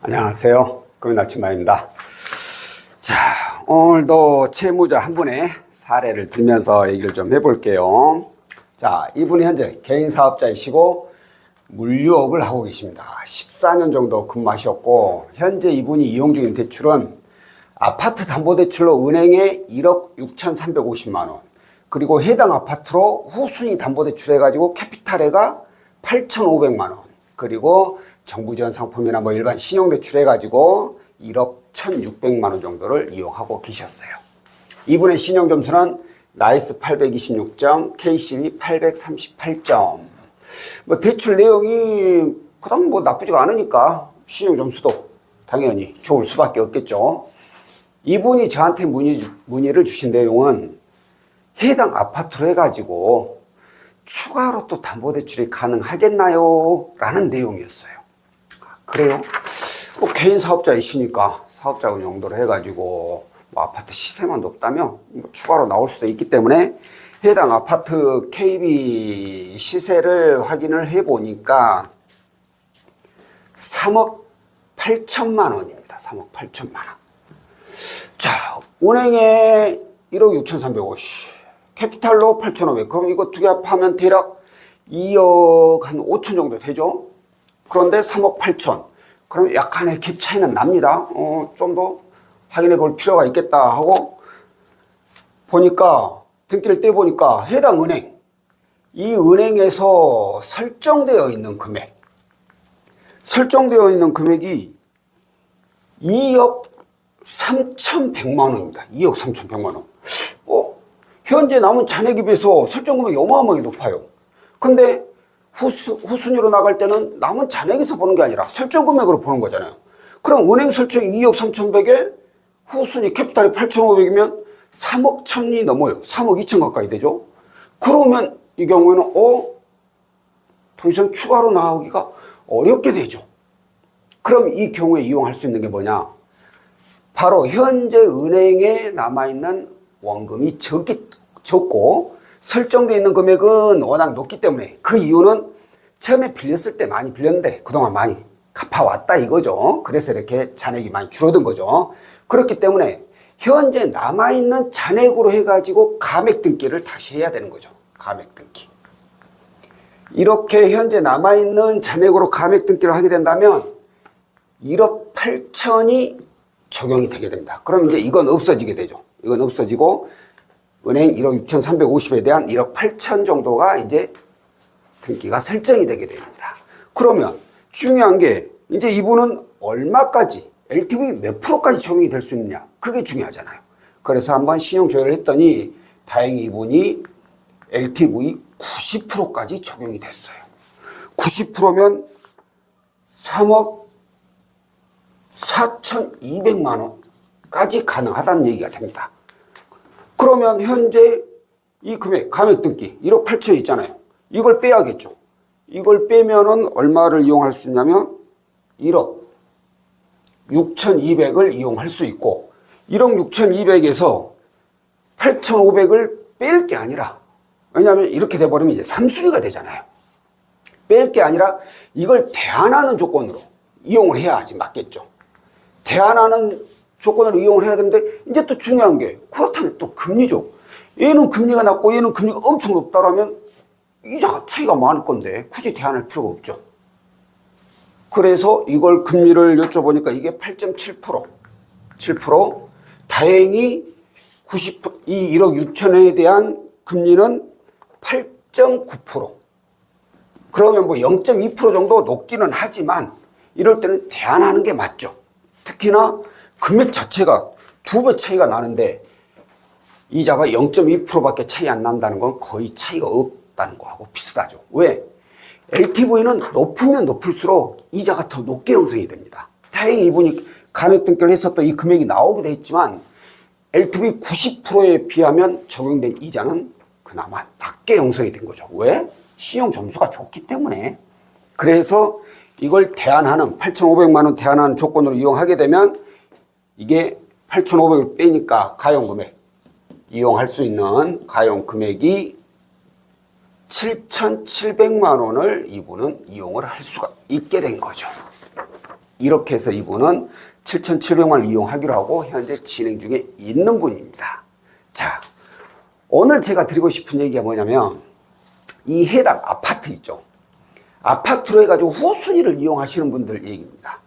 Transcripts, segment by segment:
안녕하세요. 금연아침마입니다. 자, 오늘도 채무자 한 분의 사례를 들면서 얘기를 좀 해볼게요. 자, 이분이 현재 개인 사업자이시고 물류업을 하고 계십니다. 14년 정도 근무하셨고, 현재 이분이 이용 중인 대출은 아파트 담보대출로 은행에 1억 6,350만 원, 그리고 해당 아파트로 후순위 담보대출 해가지고 캐피탈에가 8,500만 원, 그리고 정부 지원 상품이나 뭐 일반 신용대출 해가지고 1억 1,600만 원 정도를 이용하고 계셨어요. 이분의 신용점수는 나이스 826점, KCB 838점. 뭐 대출 내용이 그다음 뭐 나쁘지가 않으니까 신용점수도 당연히 좋을 수밖에 없겠죠. 이분이 저한테 문의를 주신 내용은 해당 아파트로 해가지고 추가로 또 담보대출이 가능하겠나요? 라는 내용이었어요. 그래요? 뭐 개인 사업자이시니까 사업자금 용도로 해가지고 뭐 아파트 시세만 높다면 뭐 추가로 나올 수도 있기 때문에 해당 아파트 KB 시세를 확인을 해보니까 3억 8천만 원입니다. 3억 8천만 원. 자, 은행에 1억 6,350, 캐피탈로 8,500. 그럼 이거 두 개 합하면 대략 2억 한 5천 정도 되죠? 그런데 3억 8천. 그럼 약간의 갭 차이는 납니다. 좀 더 확인해 볼 필요가 있겠다 하고 보니까, 등기를 떼보니까 해당 은행, 이 은행에서 설정되어 있는 금액이 2억 3,100만 원입니다. 2억 3,100만 원. 현재 남은 잔액에 비해서 설정 금액이 어마어마하게 높아요. 근데 후순위로 나갈 때는 남은 잔액에서 보는 게 아니라 설정 금액으로 보는 거잖아요. 그럼 은행 설정이 2억 3,100에 후순위 캐피탈이 8,500이면 3억 1,000이 넘어요. 3억 2천 가까이 되죠. 그러면 이 경우에는 더 이상 추가로 나오기가 어렵게 되죠. 그럼 이 경우에 이용할 수 있는 게 뭐냐? 바로 현재 은행에 남아있는 원금이 적고 설정되어 있는 금액은 워낙 높기 때문에, 그 이유는 처음에 빌렸을 때 많이 빌렸는데 그동안 많이 갚아왔다 이거죠. 그래서 이렇게 잔액이 많이 줄어든 거죠. 그렇기 때문에 현재 남아있는 잔액으로 해가지고 감액 등기를 다시 해야 되는 거죠. 감액 등기. 이렇게 현재 남아있는 잔액으로 감액 등기를 하게 된다면 1억 8천이 적용이 되게 됩니다. 그럼 이제 이건 없어지게 되죠. 이건 없어지고 은행 1억 6,350에 대한 1억 8천 정도가 이제 등기가 설정이 되게 됩니다. 그러면 중요한 게 이제 이분은 얼마까지, LTV 몇 프로까지 적용이 될 수 있느냐, 그게 중요하잖아요. 그래서 한번 신용 조회를 했더니 다행히 이분이 LTV 90%까지 적용이 됐어요. 90%면 3억 4,200만 원까지 가능하다는 얘기가 됩니다. 그러면 현재 이 금액, 감액 등기 1억 8천 있잖아요. 이걸 빼야겠죠. 이걸 빼면은 얼마를 이용할 수 있냐면 1억 6,200을 이용할 수 있고, 1억 6,200에서 8,500을 뺄 게 아니라, 왜냐하면 이렇게 돼버리면 이제 3순위가 되잖아요. 뺄 게 아니라 이걸 대안하는 조건으로 이용을 해야지 맞겠죠. 대안하는 조건으로 이용을 해야 되는데, 이제 또 중요한 게, 그렇다면 또 금리죠. 얘는 금리가 낮고 얘는 금리가 엄청 높다라면 이자가 차이가 많을 건데 굳이 대안할 필요가 없죠. 그래서 이걸 금리를 여쭤보니까 이게 8.7%, 7%. 다행히 90%, 이 1억 6천에 대한 금리는 8.9%. 그러면 뭐 0.2% 정도 높기는 하지만 이럴 때는 대안하는 게 맞죠. 특히나 금액 자체가 2배 차이가 나는데 이자가 0.2%밖에 차이 안 난다는 건 거의 차이가 없다는 거하고 비슷하죠. 왜? LTV는 높으면 높을수록 이자가 더 높게 형성이 됩니다. 다행히 이분이 감액 등기를 해서 또 이 금액이 나오기도 했지만 LTV 90%에 비하면 적용된 이자는 그나마 낮게 형성이 된 거죠. 왜? 신용 점수가 좋기 때문에. 그래서 이걸 대안하는 8,500만 원 대안하는 조건으로 이용하게 되면 이게 8,500을 빼니까 가용금액, 이용할 수 있는 가용금액이 7,700만 원을 이분은 이용을 할 수가 있게 된 거죠. 이렇게 해서 이분은 7,700만 원 이용하기로 하고 현재 진행 중에 있는 분입니다. 자, 오늘 제가 드리고 싶은 얘기가 뭐냐면 이 해당 아파트 있죠. 아파트로 해가지고 후순위를 이용하시는 분들 얘기입니다.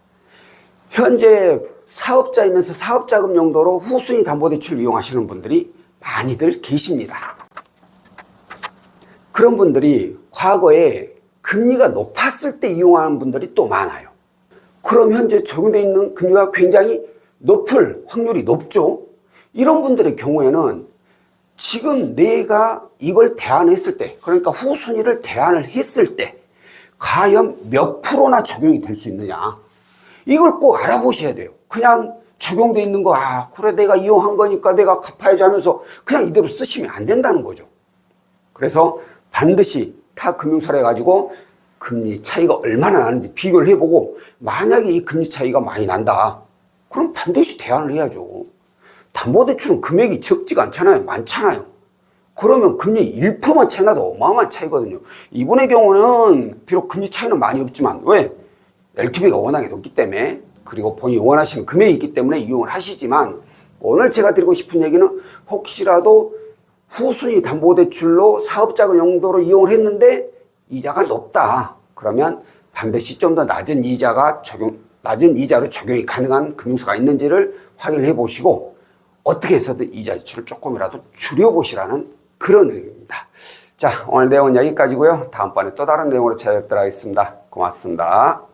현재 사업자이면서 사업자금 용도로 후순위 담보대출 이용하시는 분들이 많이들 계십니다. 그런 분들이 과거에 금리가 높았을 때 이용하는 분들이 또 많아요. 그럼 현재 적용되어 있는 금리가 굉장히 높을 확률이 높죠. 이런 분들의 경우에는 지금 내가 이걸 대안했을 때, 그러니까 후순위를 대안을 했을 때 과연 몇 프로나 적용이 될 수 있느냐, 이걸 꼭 알아보셔야 돼요. 그냥 적용되어 있는 거, 그래 내가 이용한 거니까 내가 갚아야지 하면서 그냥 이대로 쓰시면 안 된다는 거죠. 그래서 반드시 타 금융사를 가지고 금리 차이가 얼마나 나는지 비교를 해보고, 만약에 이 금리 차이가 많이 난다, 그럼 반드시 대안을 해야죠. 담보대출은 금액이 적지가 않잖아요. 많잖아요. 그러면 금리 1%만 차이 나도 어마어마한 차이거든요. 이분의 경우는 비록 금리 차이는 많이 없지만, 왜? LTV가 워낙에 높기 때문에, 그리고 본인이 원하시는 금액이 있기 때문에 이용을 하시지만, 오늘 제가 드리고 싶은 얘기는 혹시라도 후순위 담보대출로 사업자금 용도로 이용을 했는데 이자가 높다, 그러면 반드시 좀 더 낮은 이자로 적용이 가능한 금융사가 있는지를 확인을 해 보시고, 어떻게 해서든 이자 지출을 조금이라도 줄여보시라는 그런 의미입니다. 자, 오늘 내용은 여기까지고요. 다음번에 또 다른 내용으로 찾아뵙도록 하겠습니다. 고맙습니다.